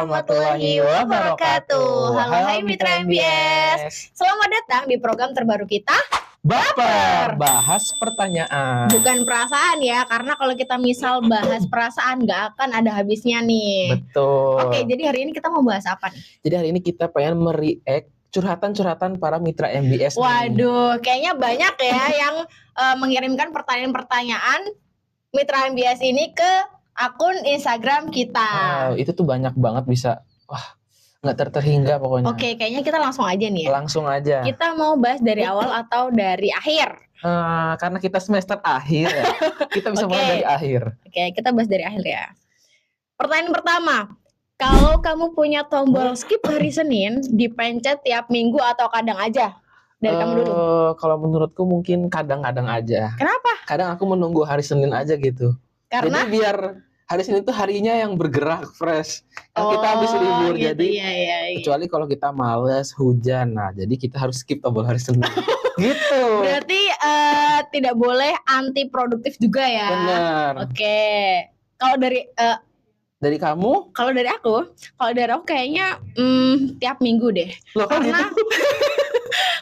warahmatullahi wabarakatuh. Halo hai Mitra MBS. Selamat datang di program terbaru kita, Baper, bahas pertanyaan. Bukan perasaan ya, karena kalau kita misal bahas perasaan nggak akan ada habisnya nih. Betul. Oke, jadi hari ini kita mau bahas apa nih? Jadi hari ini kita pengen mereact curhatan-curhatan para Mitra MBS. Waduh, kayaknya banyak ya yang mengirimkan pertanyaan-pertanyaan Mitra MBS ini ke akun Instagram kita. Itu tuh banyak banget, bisa nggak terhingga pokoknya. Oke, kayaknya kita langsung aja nih ya. Langsung aja. Kita mau bahas dari awal atau dari akhir? Karena kita semester akhir ya, kita bisa mulai dari akhir. Oke, kita bahas dari akhir ya. Pertanyaan pertama, kalau kamu punya tombol skip hari Senin, dipencet tiap minggu atau kadang aja? Dari kamu dulu. Kalau menurutku mungkin kadang-kadang aja. Kenapa? Kadang aku menunggu hari Senin aja gitu. Karena? Jadi biar hari Senin itu harinya yang bergerak, fresh. Kita habis libur, gitu, jadi iya. kecuali kalau kita males, hujan, nah jadi kita harus skip tombol hari Senin. Gitu. Berarti tidak boleh anti produktif juga ya. Benar. Oke. Kalau dari kamu? Kalau dari aku kayaknya tiap minggu deh. Loh, karena gitu?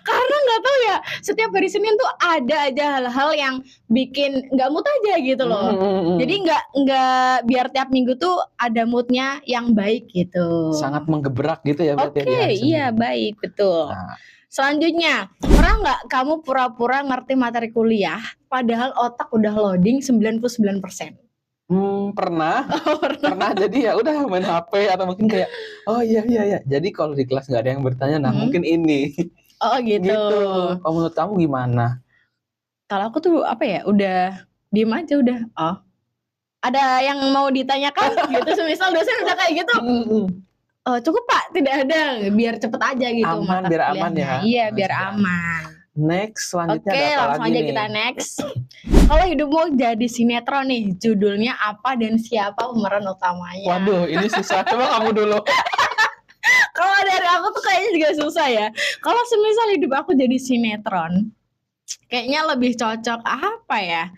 karena nggak tahu ya, setiap hari Senin tuh ada aja hal-hal yang bikin nggak mood aja gitu loh. Jadi nggak biar tiap minggu tuh ada moodnya yang baik gitu. Sangat menggebrak gitu ya berarti. Oke, iya baik, betul. Nah. Selanjutnya, pernah nggak kamu pura-pura ngerti materi kuliah padahal otak udah loading 99%? Pernah. Pernah. Jadi ya udah main HP atau mungkin kayak iya. Jadi kalau di kelas nggak ada yang bertanya, nah mungkin ini. Oh gitu. Kalau menurut kamu gimana? Kalau aku tuh udah diem aja udah. Oh. Ada yang mau ditanyakan gitu, semisal dosen udah kayak gitu. Cukup Pak, tidak ada, biar cepet aja gitu. Aman, biar aman ya. Iya, biar aman. Next, selanjutnya ada apa langsung lagi aja nih? Kita next. Kalau hidupmu jadi sinetron nih, judulnya apa dan siapa pemeran utamanya? Waduh, ini susah. Coba kamu dulu. Kalau dari aku tuh kayaknya juga susah ya. Kalau semisal hidup aku jadi sinetron, kayaknya lebih cocok apa ya?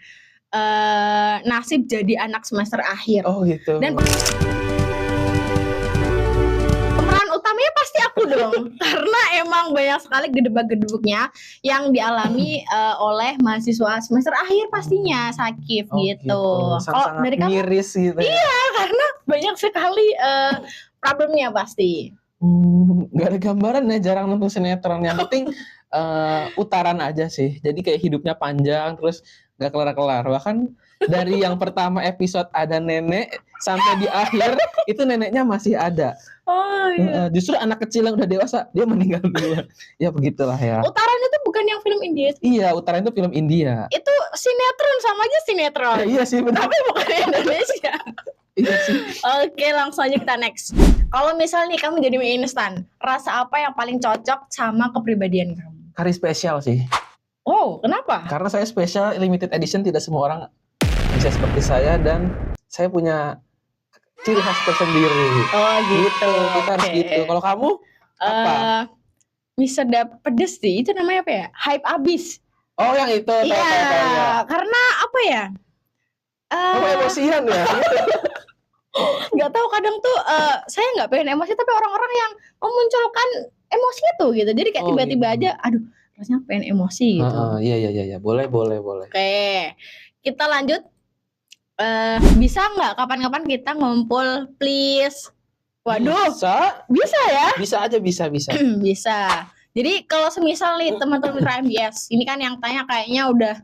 Nasib jadi anak semester akhir. Oh gitu. Dan pemeran utamanya pasti aku dong. Karena emang banyak sekali gedebak-gedebuknya yang dialami oleh mahasiswa semester akhir pastinya, Sakif gitu. Kalau dari kamu miris gitu. Iya, karena banyak sekali problemnya pasti. Gak ada gambaran ya, jarang nonton sinetron. Yang penting utaran aja sih. Jadi kayak hidupnya panjang terus gak kelar-kelar. Bahkan dari yang pertama episode ada nenek sampai di akhir itu neneknya masih ada. Oh iya. Justru anak kecil yang udah dewasa dia meninggal duluan. Ya begitulah ya. Utaran itu bukan yang film India. Iya, Utaran itu film India. Itu sinetron, sama aja sinetron. Ya, iya sih benar. Tapi bukan Indonesia. Iya sih. Oke, langsung aja kita next. Kalau misal nih kamu jadi mie instan, rasa apa yang paling cocok sama kepribadian kamu? Kari spesial sih. Oh, kenapa? Karena saya spesial, limited edition, tidak semua orang bisa seperti saya dan saya punya ciri khas tersendiri. Oh gitu. Kita harus gitu. Kalau kamu apa? Mie sedap pedes sih. Itu namanya apa ya? Hype abis. Oh yang itu. Iya. Karena apa ya? Emosian ya. Nggak tahu, kadang tuh saya nggak pengen emosi tapi orang-orang yang memunculkan emosi itu gitu. Jadi kayak tiba-tiba aja, aduh rasanya pengen emosi gitu. Iya. Boleh. Oke, kita lanjut. Bisa nggak kapan-kapan kita ngumpul please? Waduh. Bisa ya? Bisa aja, bisa. Bisa. Jadi kalau semisal nih teman-teman MBS, ini kan yang tanya kayaknya udah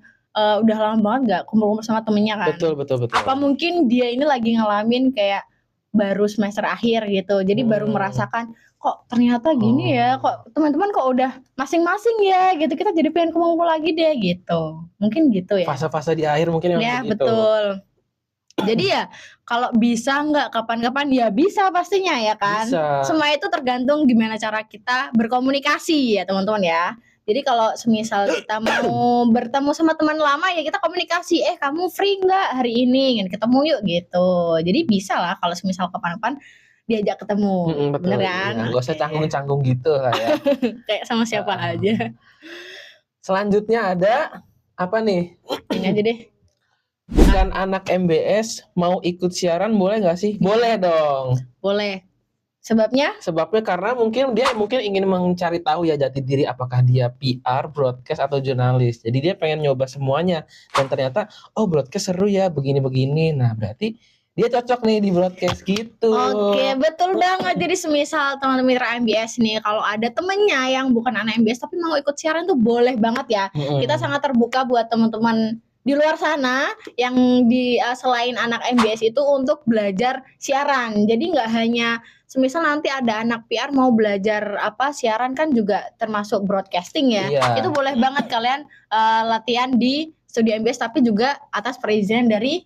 lama banget gak kumpul-kumpul sama temennya kan. Betul. Apa mungkin dia ini lagi ngalamin kayak baru semester akhir gitu. Jadi baru merasakan kok ternyata gini ya, kok teman-teman kok udah masing-masing ya gitu. Kita jadi pengen kumpul lagi deh gitu. Mungkin gitu ya. Fase-fase di akhir mungkin yang ya, begitu. Betul. Jadi ya kalau bisa nggak kapan-kapan ya bisa pastinya ya kan. Bisa. Semua itu tergantung gimana cara kita berkomunikasi ya teman-teman ya. Jadi kalau semisal kita mau bertemu sama teman lama ya kita komunikasi, kamu free nggak hari ini, ketemu yuk gitu. Jadi bisa lah kalau semisal kapan-kapan diajak ketemu, betul, bener kan? Ya, gak usah canggung-canggung gitu lah ya. Kayak sama siapa aja. Selanjutnya ada apa nih? Ini aja deh. Bukan anak MBS mau ikut siaran boleh nggak sih? Boleh dong. Boleh. Sebabnya? Sebabnya karena mungkin dia ingin mencari tahu ya jati diri apakah dia PR, broadcast atau jurnalis. Jadi dia pengen nyoba semuanya dan ternyata oh broadcast seru ya begini-begini. Nah, berarti dia cocok nih di broadcast gitu. Oke, betul banget. Jadi semisal teman-teman mitra MBS nih, kalau ada temennya yang bukan anak MBS tapi mau ikut siaran tuh boleh banget ya. Kita sangat terbuka buat teman-teman di luar sana yang selain anak MBS itu untuk belajar siaran. Jadi nggak hanya semisal nanti ada anak PR mau belajar siaran kan juga termasuk broadcasting ya. Iya. Itu boleh banget kalian latihan di studio MBS tapi juga atas perizinan dari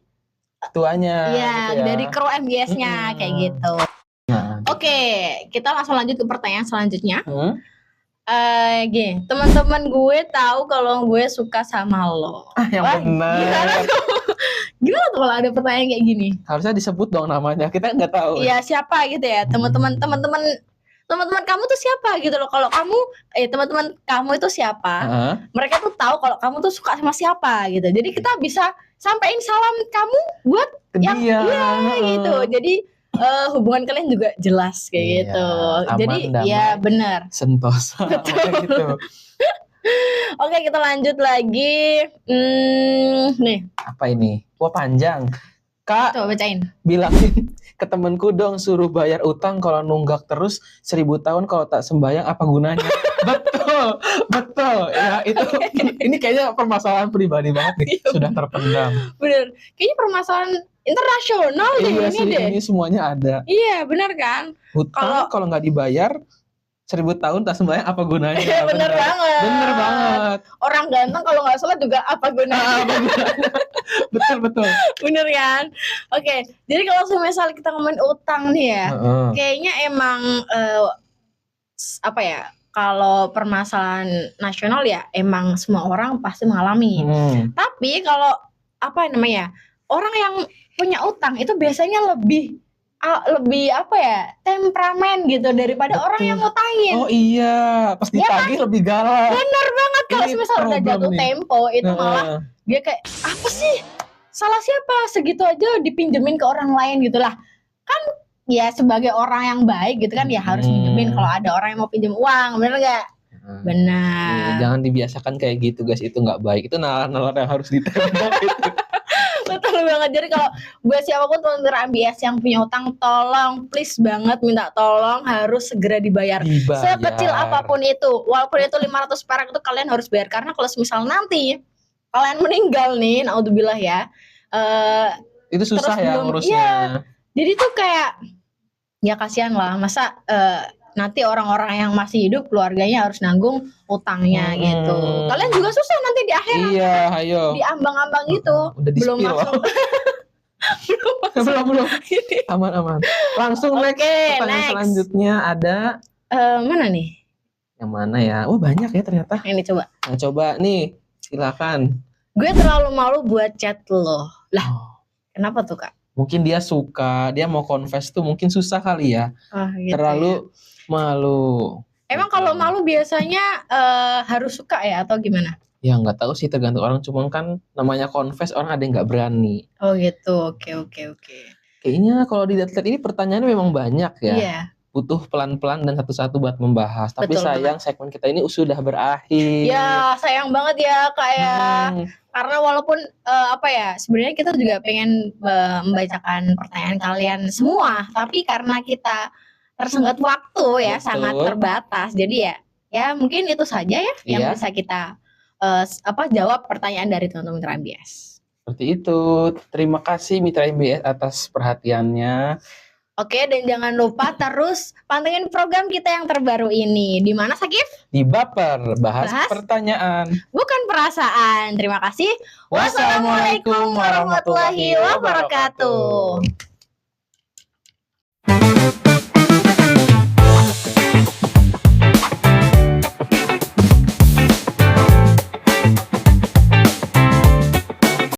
tuanya. Iya, gitu ya. dari kru MBS-nya kayak gitu. Nah, Oke, kita langsung lanjut ke pertanyaan selanjutnya. Gini. Teman-teman gue tahu kalau gue suka sama lo. Yang Wah, benar. Gimana tuh kalau ada pertanyaan kayak gini? Harusnya disebut dong namanya. Kita nggak tahu. Iya, siapa gitu ya? Teman-teman kamu tuh siapa gitu loh. Kalau kamu teman-teman kamu itu siapa? Mereka tuh tahu kalau kamu tuh suka sama siapa gitu. Jadi kita bisa sampein salam kamu buat yang dia. Gitu. Jadi hubungan kalian juga jelas kayak gitu. Jadi damai, ya benar. Sentosa. Betul. Gitu. Oke, kita lanjut lagi. Nih. Apa ini? Wah, panjang. Kak, coba bacain. Bilangin ke temenku dong suruh bayar utang kalau nunggak terus 1000 tahun kalau tak sembayang apa gunanya? betul. Ya itu ini kayaknya permasalahan pribadi banget nih. Sudah terpendam. Bener. Kayaknya permasalahan internasional deh iya ini sih, deh. Ini semuanya ada. Iya, benar kan? Hutang kalau nggak dibayar 1000 tahun tak sembayang apa gunanya? Bener banget. Bener banget. Orang ganteng kalau nggak sholat juga apa gunanya? Betul. Bener kan? Oke, jadi kalau misal kita ngomongin utang nih ya, kayaknya emang kalau permasalahan nasional ya emang semua orang pasti mengalami. Tapi kalau orang yang punya utang itu biasanya lebih temperamen gitu daripada orang yang ngutangin. Oh iya, pas ditagih lebih galak. Bener banget. Kalau misal udah jatuh tempo itu malah dia kayak apa sih? Salah siapa? Segitu aja dipinjemin ke orang lain gitulah. Kan ya sebagai orang yang baik gitu kan ya harus pinjemin kalau ada orang yang mau pinjam uang, bener gak? Benar. Jangan dibiasakan kayak gitu guys, itu nggak baik. Itu nalar-nalar yang harus ditembak itu. Betul banget. Jadi kalau gue siapapun teman-teman MBS yang punya utang, tolong please banget minta tolong harus segera dibayar. Sekecil apapun itu, walaupun itu 500 perak itu kalian harus bayar. Karena kalau misal nanti kalian meninggal nih, naudzubillah ya, itu susah ya ngurusnya. Iya, jadi tuh kayak ya kasihan lah, masa nanti orang-orang yang masih hidup keluarganya harus nanggung utangnya gitu. Kalian juga susah nanti di akhirat. Iya, ayo. Di ambang-ambang gitu. Udah belum masuk. belum. Aman. Langsung next. Pertanyaan selanjutnya ada mana nih? Yang mana ya? Oh, banyak ya ternyata. Ini coba. Nah, coba nih, silakan. Gue terlalu malu buat chat lo. Lah, kenapa tuh, Kak? Mungkin dia suka, dia mau confess tuh mungkin susah kali ya. Gitu terlalu malu. Emang kalau malu biasanya harus suka ya atau gimana? Ya nggak tahu sih, tergantung orang. Cuma kan namanya confess, orang ada yang nggak berani. Oh gitu, oke. Kayaknya kalau dilihat-lihat ini pertanyaannya memang banyak ya. Iya. Butuh pelan-pelan dan satu-satu buat membahas. Tapi sayang segmen kita ini sudah berakhir. Ya sayang banget ya Kak ya. Karena walaupun sebenarnya kita juga pengen membacakan pertanyaan kalian semua, tapi karena kita tersengat waktu ya, sangat terbatas. Jadi ya mungkin itu saja ya yang bisa kita jawab pertanyaan dari teman-teman Mitra MBS. Seperti itu. Terima kasih Mitra MBS atas perhatiannya. Oke, dan jangan lupa terus pantengin program kita yang terbaru ini. Di mana, Sakif? Di Baper, bahas pertanyaan, bukan perasaan. Terima kasih. Wassalamualaikum warahmatullahi wabarakatuh.